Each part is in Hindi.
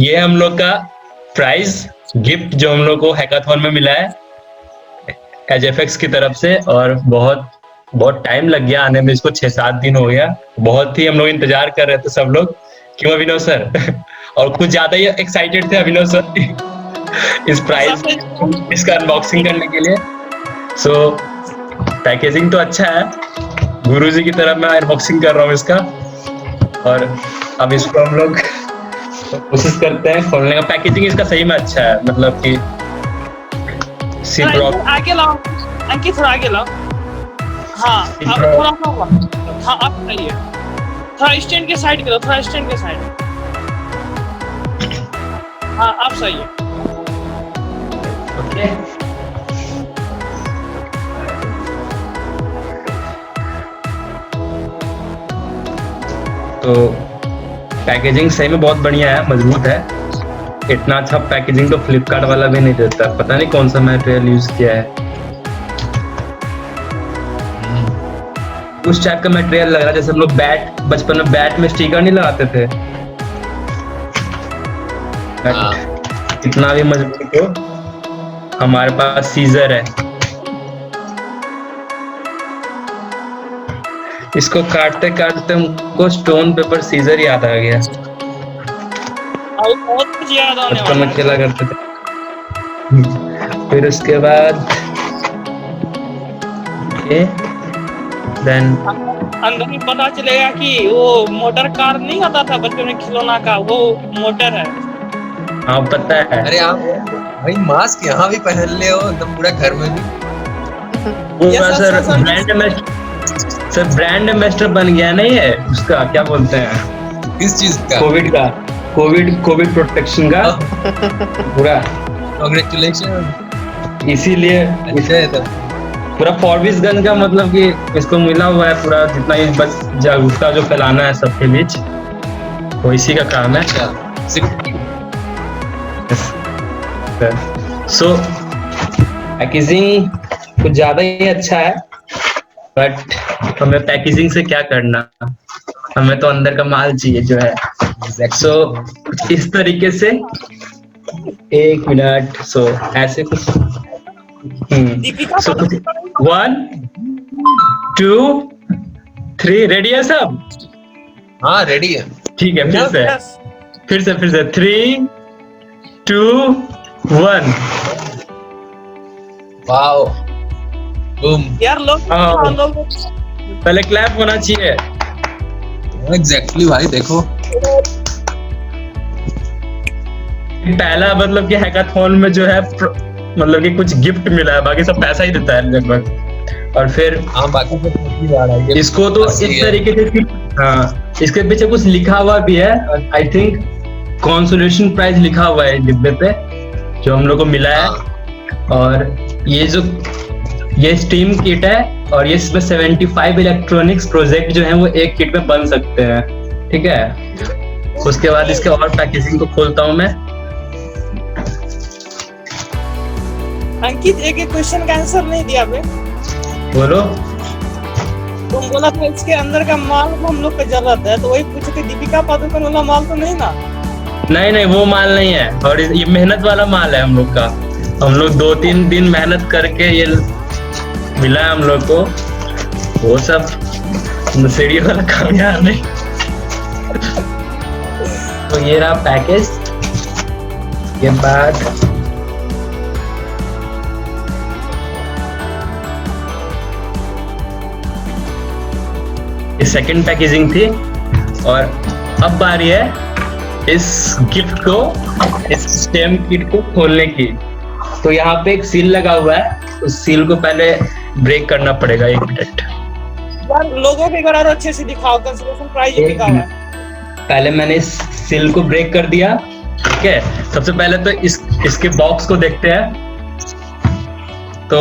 ये हम लोग का प्राइज गिफ्ट जो हम लोग को हैकाथॉन में मिला है एजएफएक्स की तरफ से, और बहुत बहुत टाइम लग गया आने में, इसको 6-7 दिन हो गया। बहुत ही हम लोग इंतजार कर रहे थे सब लोग, क्यों अभिनव सर? और कुछ ज्यादा ही एक्साइटेड थे अभिनव सर इस प्राइज इसका अनबॉक्सिंग करने के लिए। सो पैकेजिंग तो अच्छा है, गुरुजी की तरह मैं अनबॉक्सिंग कर रहा हूँ इसका, और अब इसको हम लोग कोशिश करते हैं खोलने का। पैकेजिंग इसका सही में अच्छा है, मतलब कि आगे लाओ अंकित, थोड़ा आगे लाओ। हाँ अब थोड़ा सा, हाँ अब सही है। थोड़ा स्टैंड के साइड करो, थोड़ा स्टैंड के साइड। हाँ अब सही है। ओके तो पैकेजिंग सही में बहुत बढ़िया है, मजबूत है। इतना अच्छा पैकेजिंग तो फ्लिपकार्ट वाला भी नहीं देता। पता नहीं कौन सा मटेरियल यूज किया है, उस टाइप का मटेरियल लग रहा है जैसे हम लोग बैट, बचपन में बैट में स्टिकर नहीं लगाते थे। इतना भी मजबूत हो। हमारे पास सीजर है, इसको काटते काटते हमको स्टोन पेपर सीजर याद आ गया। बचपन में खेला करते थे। फिर उसके बाद देन अंदर में पता चलेगा कि वो मोटर कार नहीं आता था बचपन में खिलौना का, वो मोटर है। हाँ पता है। अरे आप भाई मास्क यहाँ भी पहन ले हो एकदम पूरा घर में भी। सर ब्रांड एम्बेसडर बन गया नहीं है उसका, क्या बोलते हैं, किस चीज का? कोविड का, कोविड प्रोटेक्शन का पूरा। कांग्रेचुलेशन। इसीलिए अच्छा है तब। पूरा फॉरबिस गन का मतलब कि इसको मिला हुआ है पूरा, जितना ये बस जागरूकता जो फैलाना है सबके बीच, वो इसी का काम है। सो पैकेजिंग कुछ ज्यादा ही अच्छा है, बट हमें पैकेजिंग से क्या करना, हमें तो अंदर का माल चाहिए जो है। सो इस तरीके से, एक मिनट, सो ऐसे कुछ 1 2 3 रेडी है सब? हाँ रेडी है। ठीक है, फिर से 3 2 1। Wow boom. यार लोग पहले क्लैप होना चाहिए। एग्जैक्टली भाई देखो, पहला मतलब कि हैकाथॉन में जो है मतलब कि कुछ गिफ्ट मिला है, बाकी सब पैसा ही देता है लगभग। और फिर हाँ बाकी सब इसको तो इस तरीके से, हाँ इसके पीछे कुछ लिखा हुआ भी है, आई थिंक कंसोलेशन प्राइज लिखा हुआ है डिब्बे पे जो हम लोग को मिला है। और ये स्टीम किट है, और ये इसमें 75 इलेक्ट्रॉनिक्स प्रोजेक्ट जो है वो एक किट में बन सकते हैं। ठीक है, उसके बाद इसके और पैकेजिंग को खोलता हूँ मैं। अंकित एक क्वेश्चन का आंसर नहीं दिया बे। बोलो। तुम बोला था इसके अंदर का माल को हम लोग का जरूरत है, तो वही पूछे थे दीपिका पादुकोण वाला माल तो नहीं ना? नहीं वो माल नहीं है, और ये मेहनत वाला माल है हम लोग का। हम लोग 2-3 दिन मेहनत करके ये मिला है हम लोग को, वो सब नशेड़ी वाला कामयाब नहीं। तो ये रहा पैकेज के बाद ये सेकंड पैकेजिंग थी, और अब बारी है इस गिफ्ट को, इस स्टेम किट को खोलने की। तो यहाँ पे एक सील लगा हुआ है, उस सील को पहले ब्रेक करना पड़ेगा। 1 मिनट यार लोगों के घर अच्छे से दिखाओ, कंसीडरेशन प्राइस लिखा हुआ है। पहले मैंने इस सील को ब्रेक कर दिया। ठीक है, सबसे पहले तो इसके बॉक्स को देखते हैं। तो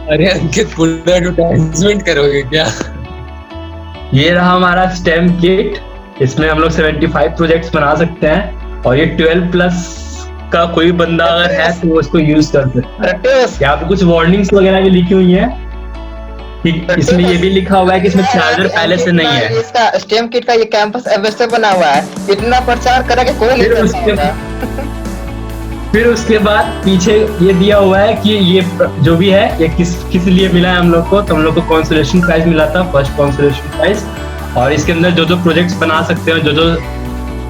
अरे अंकित पूरा एडवर्टाइजमेंट करोगे क्या? ये रहा हमारा स्टेम किट, इसमें हम लोग 75 प्रोजेक्ट्स बना सकते हैं, और ये 12+ का कोई बंदा अगर है तो वो इसको यूज कर सकता है। यहाँ पे कुछ वार्निंग्स वगैरह भी लिखी हुई हैं। कि इसमें ये भी लिखा हुआ है कि इसमें चार्जर पहले से नहीं है। इसका स्टेम किट का ये कैंपस एवरेज से बना हुआ है, इतना प्रचार करा कि कोई नहीं फिर करता उसके होगा। फिर उसके बाद पीछे ये दिया हुआ है कि ये जो भी है ये किस लिए मिला है हम लोग को। तो हम लोग को कंसोलेशन प्राइज मिला था, फर्स्ट कंसोलेशन प्राइज। और इसके अंदर जो प्रोजेक्ट्स बना सकते हो, जो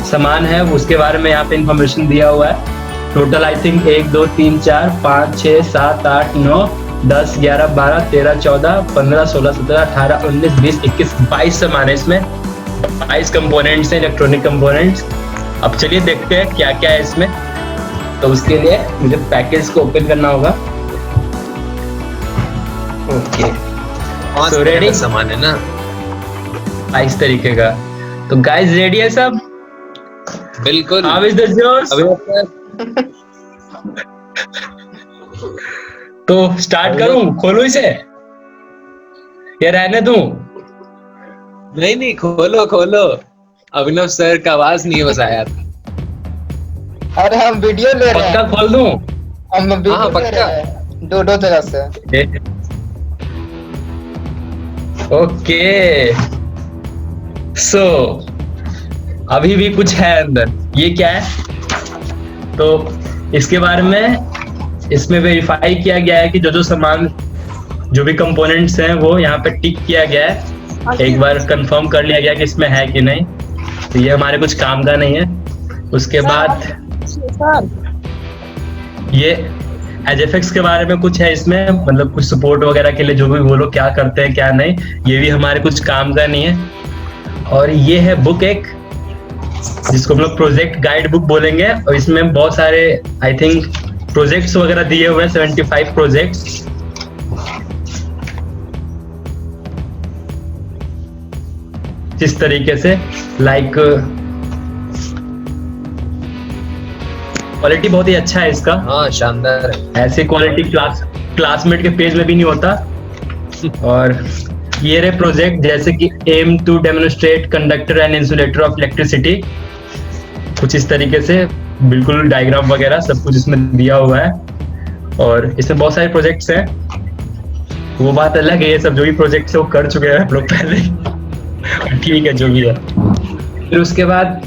सामान है उसके बारे में यहाँ पे इंफॉर्मेशन दिया हुआ है। टोटल आई थिंक 1 2 3 4 5 6 7 8 9 10 11 12 13 14 15 16 17 18 19 20 21 22 सामान है इसमें। 22 कंपोनेंट्स हैं, इलेक्ट्रॉनिक कंपोनेंट्स। अब चलिए देखते हैं क्या क्या है इसमें। तो उसके लिए मुझे पैकेज को ओपन करना होगा। ओके, मास्क So, का ready? सामान है ना। 22 तरीके का। तो गाइस रेडी है सब? बिल्कुल। हाउ इज द जोश? तो स्टार्ट करूं, खोलूं इसे या रहने दूं? नहीं, खोलो खोलो। अभिनव सर का आवाज नहीं बस आया था। अरे हम वीडियो ले रहे पक्का हैं, खोल दूं? हम वीडियो हाँ, ले पक्का। रहे हैं दो जगह से। ओके, सो अभी भी कुछ है अंदर। ये क्या है? तो इसके बारे में इसमें वेरीफाई किया गया है कि जो सामान, जो भी कंपोनेंट्स हैं वो यहाँ पे टिक किया गया है। एक बार कंफर्म कर लिया गया कि इसमें है कि नहीं। तो ये हमारे कुछ काम का नहीं है। उसके बाद सर ये एजेफेक्स के बारे में कुछ है इसमें, मतलब कुछ सपोर्ट वगैरह के लिए जो भी वो लोग क्या करते हैं क्या नहीं, ये भी हमारे कुछ काम का नहीं है। और ये है बुक एक, जिसको हम लोग प्रोजेक्ट गाइड बुक बोलेंगे। और इसमें बहुत सारे आई थिंक प्रोजेक्ट्स वगैरह दिए हुए हैं, 75 प्रोजेक्ट्स। जिस तरीके से लाइक क्वालिटी बहुत ही अच्छा है इसका। हाँ, शानदार है। ऐसी क्वालिटी क्लासमेट के पेज में भी नहीं होता। और ये रहे प्रोजेक्ट, जैसे कि aim to demonstrate conductor and insulator of electricity, कुछ इस तरीके से बिल्कुल डायग्राम वगैरह सब कुछ इसमें दिया हुआ है। और इसमें बहुत सारे प्रोजेक्ट्स हैं, वो बात अलग है। ये सब जो भी प्रोजेक्ट्स है वो कर चुके हैं हम लोग पहले। ठीक है, जो भी है। फिर उसके बाद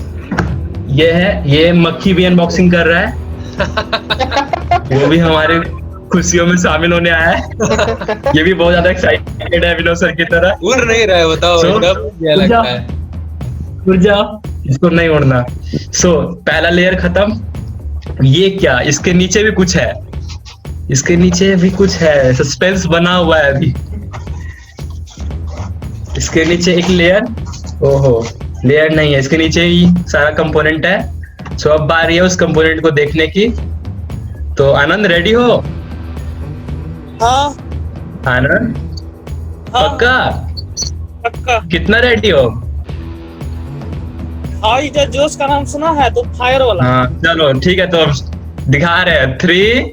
ये है, ये मक्खी भी अनबॉक्सिंग कर रहा है। वो भी हमारे खुशियों में शामिल होने आया है। ये भी बहुत ज्यादा एक्साइटेड है अभिनव सर की तरह। उड़ नहीं रहा है, बताओ। So, एकदम क्या लगता है। उड़ जाओ, इसको नहीं उड़ना। पहला लेयर खत्म। ये क्या, इसके नीचे भी कुछ है, इसके नीचे भी कुछ है, सस्पेंस बना हुआ है अभी। इसके नीचे एक लेयर, ओहो लेयर नहीं है, इसके नीचे ही सारा कंपोनेंट है। अब बारी है उस कंपोनेंट को देखने की। तो आनंद रेडी हो? हाँ आनंद हाँ पक्का? पक्का। कितना रेडी हो? हाई जो जोश का नाम सुना है तो फायर वाला। हाँ चलो ठीक है, तो हम दिखा रहे हैं 3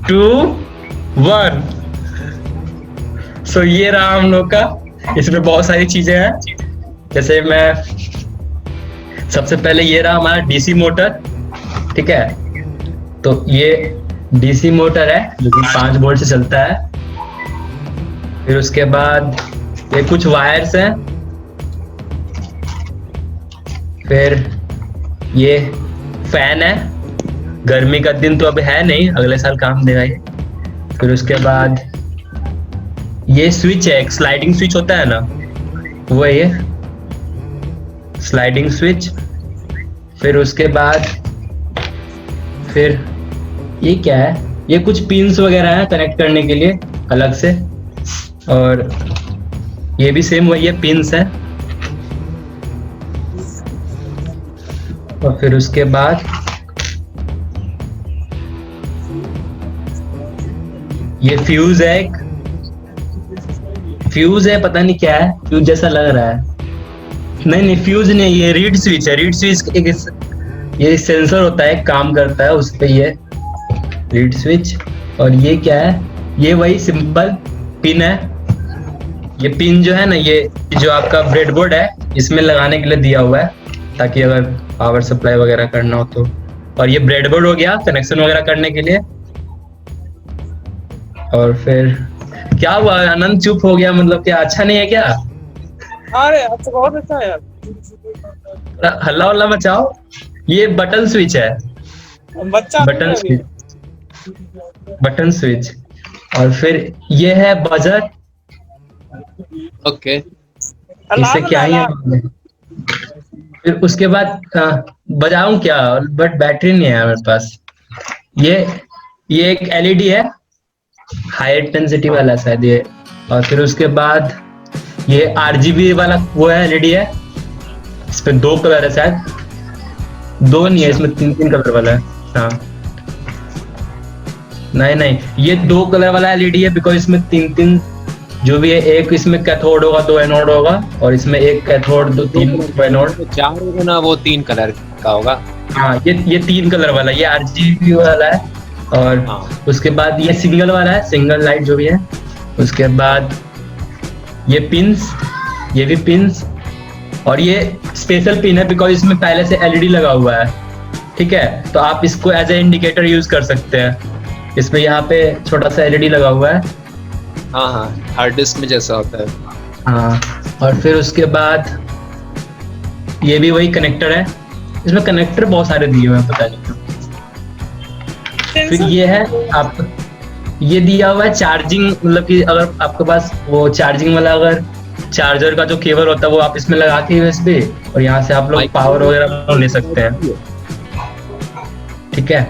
2 1। ये रहा हम लोग का। इसमें बहुत सारी चीजें हैं, जैसे मैं सबसे पहले ये रहा हमारा डीसी मोटर, ठीक है। तो ये डीसी मोटर है जो कि 5 वोल्ट से चलता है। फिर उसके बाद ये कुछ वायर्स हैं। फिर ये फैन है, गर्मी का दिन तो अब है नहीं, अगले साल काम देगा ये। फिर उसके बाद ये स्विच है, एक स्लाइडिंग स्विच होता है ना, वो है ये स्लाइडिंग स्विच। फिर उसके बाद फिर ये क्या है, ये कुछ पिन्स वगैरह है कनेक्ट करने के लिए अलग से। और ये भी सेम वही है, पिन्स है। और फिर उसके बाद ये फ्यूज है, एक फ्यूज है, पता नहीं क्या है, फ्यूज जैसा लग रहा है। नहीं फ्यूज नहीं, ये रीड स्विच है। रीड स्विच एक ये सेंसर होता है, काम करता है उस पे, ये रीड स्विच। और ये क्या है, ये वही सिंपल पिन है। ये पिन जो है ना, ये जो आपका ब्रेडबोर्ड है इसमें लगाने के लिए दिया हुआ है, ताकि अगर पावर सप्लाई वगैरह करना हो तो। और ये ब्रेडबोर्ड हो गया कनेक्शन वगैरह करने के लिए। और फिर क्या हुआ आनंद, चुप हो गया? मतलब क्या अच्छा नहीं है क्या? अरे अच्छा, बहुत अच्छा है यार। हल्ला वल्ला मचाओ। ये बटन स्विच है, बच्चा नहीं बटन है अभी। Switch, button switch. और फिर ये है बजर। ओके। अलार्म इससे क्या ही है अलार्म। मतलब। फिर उसके बाद बजाऊं क्या? बट बैटरी नहीं है मेरे पास। ये ये एक एलईडी है, हाई इंटेंसिटी हाँ वाला शायद ये। और फिर उसके बाद ये आरजीबी वाला वो है, एलईडी है। इस पे 2 कलर है शायद, 2 नहीं है, अच्छा। इसमें 3 कलर वाला है। हाँ, नहीं नहीं, ये 2 कलर वाला एलईडी है, बिकॉज इसमें 3 जो भी है, एक इसमें कैथोड होगा, 2 एनोड होगा, और इसमें एक कैथोड, तो 2 तीन कलर का एनोड। मतलब 4 होगा ना, वो 3 कलर का होगा। हाँ, ये 3 कलर वाला, ये आरजीबी वाला है। और हाँ उसके बाद ये सिंगल वाला है, सिंगल लाइट जो भी है। उसके बाद ये पिंस, ये भी पिंस। और ये स्पेशल पिन है, बिकॉज इसमें पहले से एलईडी लगा हुआ है। ठीक है, तो आप इसको एज ए इंडिकेटर यूज कर सकते हैं। इसमें यहाँ पे छोटा सा एलईडी लगा हुआ है। हाँ हाँ, हार्ड डिस्क में जैसा होता है। हाँ, और फिर उसके बाद ये भी वही कनेक्टर है। इसमें कनेक्टर बहुत सारे दिए हुए हैं, पता नहीं क्यों। फिर ये है आप, ये दिया हुआ है चार्जिंग, मतलब कि अगर आपके पास वो चार्जिंग वाला, अगर चार्जर का जो केबल होता है वो आप इसमें लगा के यूएसबी, और यहाँ से आप लोग पावर वगैरह ले सकते हैं। ठीक है,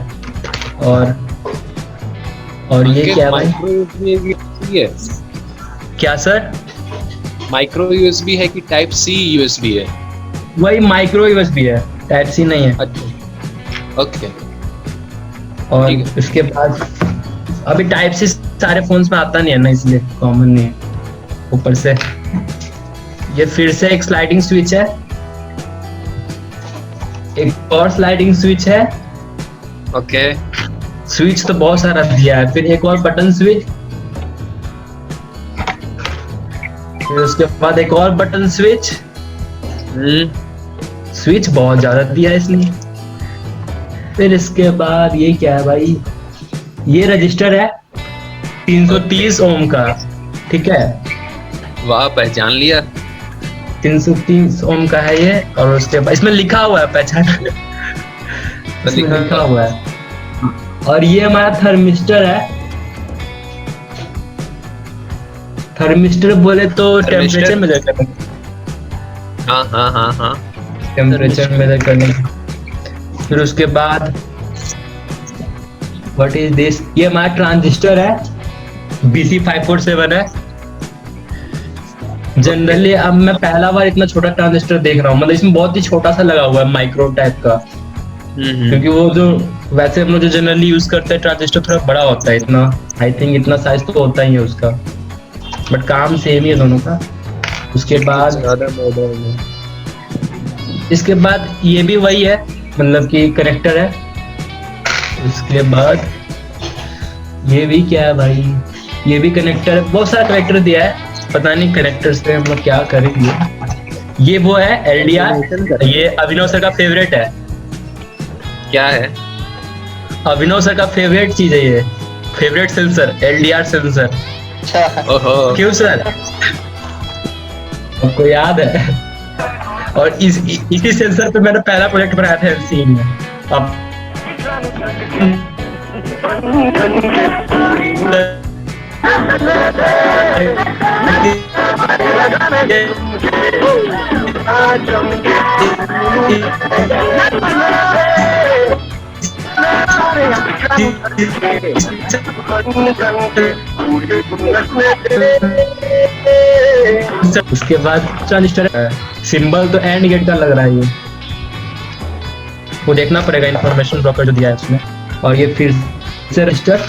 और ये क्या है भाई? माइक्रो यूएसबी है? क्या सर? माइक्रो यूएसबी है कि टाइप सी यूएसबी है? वही माइक्रो यूएसबी है, टाइप सी नहीं है। अच्छा ओके। और ठीक है। इसके बाद अभी टाइप सी सारे फोन्स में आता नहीं है ना, इसलिए कॉमन नहीं है। ऊपर से ये फिर से एक स्लाइडिंग स्विच है, एक और स्लाइडिंग स्विच है। ओके। स्विच तो बहुत सारा दिया है। फिर एक और बटन स्विच, फिर उसके बाद एक और बटन स्विच। स्विच बहुत ज्यादा दिया है इसने। फिर इसके बाद ये क्या है भाई? ये रजिस्टर है 330 ओम का। ठीक है, वाह, पहचान लिया। 330 ओम का है ये। और उसके बाद इसमें लिखा हुआ है, पहचान इसमें लिखा हुआ है। और ये हमारा थर्मिस्टर है। थर्मिस्टर बोले तो टेम्परेचर मेजर करने, हाँ हाँ हाँ हाँ। टेम्परेचर मेजर करने। फिर उसके बाद व्हाट इज दिस? ये हमारा ट्रांजिस्टर है, BC547 है। जनरली अब मैं पहला बार इतना छोटा ट्रांजिस्टर देख रहा हूँ, मतलब इसमें बहुत ही छोटा सा लगा हुआ है, माइक्रो टाइप का। क्योंकि वो जो वैसे हम लोग जो जनरली यूज करते हैं ट्रांजिस्टर थोड़ा बड़ा होता है, इतना आई थिंक इतना साइज तो होता ही है उसका, बट काम सेम ही है दोनों का। उसके बाद इसके बाद ये भी वही है, मतलब कि कनेक्टर है। उसके बाद ये भी क्या है भाई? ये भी कनेक्टर है। बहुत सारा कनेक्टर दिया है, पता नहीं कनेक्टर से हम लोग क्या करेंगे। ये वो है LDR, ये अभिनव सर का फेवरेट है। क्या है? अभिनव सर का फेवरेट चीज है ये, फेवरेट सेंसर, LDR सेंसर। अच्छा, ओहो। क्यों सर, आपको याद है? और इसी सेंसर पे मैंने पहला प्रोजेक्ट बनाया था MCE में। अब उसके बाद ट्रांजिस्टर सिंबल तो एंड गेट का लग रहा है, ये वो देखना पड़ेगा, इंफॉर्मेशन ब्रोकर जो दिया है उसमें। और ये फिर से रजिस्टर,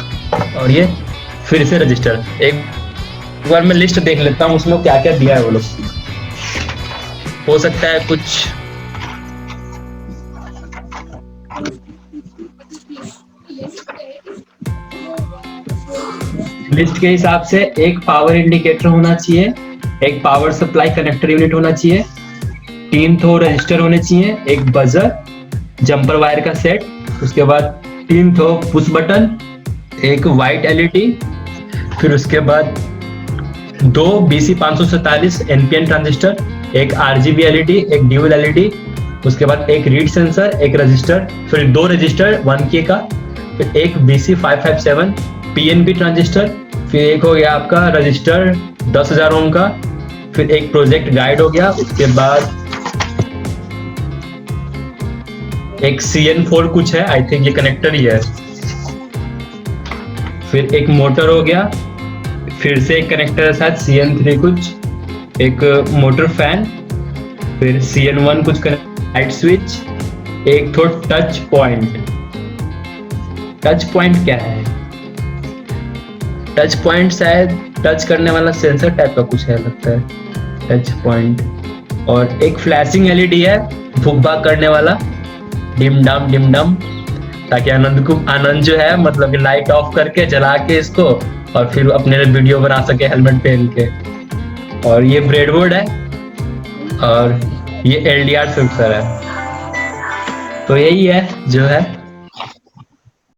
और ये फिर से रजिस्टर। एक बार मैं लिस्ट देख लेता हूँ उसमें क्या क्या दिया है वो लोग, हो सकता है कुछ। लिस्ट के हिसाब से एक पावर इंडिकेटर होना चाहिए, एक पावर सप्लाई कनेक्टर यूनिट होना चाहिए, 3 थो रजिस्टर होने चाहिए, एक बजर, जंपर वायर का सेट, उसके बाद 3 थो पुश बटन, एक वाइट LED, फिर उसके बाद 2 BC547 NPN ट्रांजिस्टर, एक RGB LED, एक ड्यूल LED, उसके बाद एक रीड सेंसर, एक रजिस्टर, फिर 2 रजिस्टर 1K का, फिर एक BC557 PNP ट्रांजिस्टर, फिर एक हो गया आपका रजिस्टर 10,000 ओम का, फिर एक प्रोजेक्ट गाइड हो गया, उसके बाद एक CN4 कुछ है, आई थिंक ये कनेक्टर ही है, फिर एक मोटर हो गया, फिर से एक कनेक्टर है साथ CN3 कुछ, एक मोटर फैन, फिर CN1 कुछ लाइट स्विच, एक तो टच पॉइंट। टच पॉइंट क्या है? टच पॉइंट शायद टच करने वाला सेंसर टाइप का कुछ है लगता है, टच पॉइंट। और एक फ्लैशिंग LED है, भुक करने वाला, डिम डम, ताकि आनंद जो है मतलब कि लाइट ऑफ करके जला के इसको और फिर अपने वीडियो बना सके हेलमेट पहन के। और ये ब्रेडबोर्ड है और ये LDR सेंसर है। तो यही है जो है।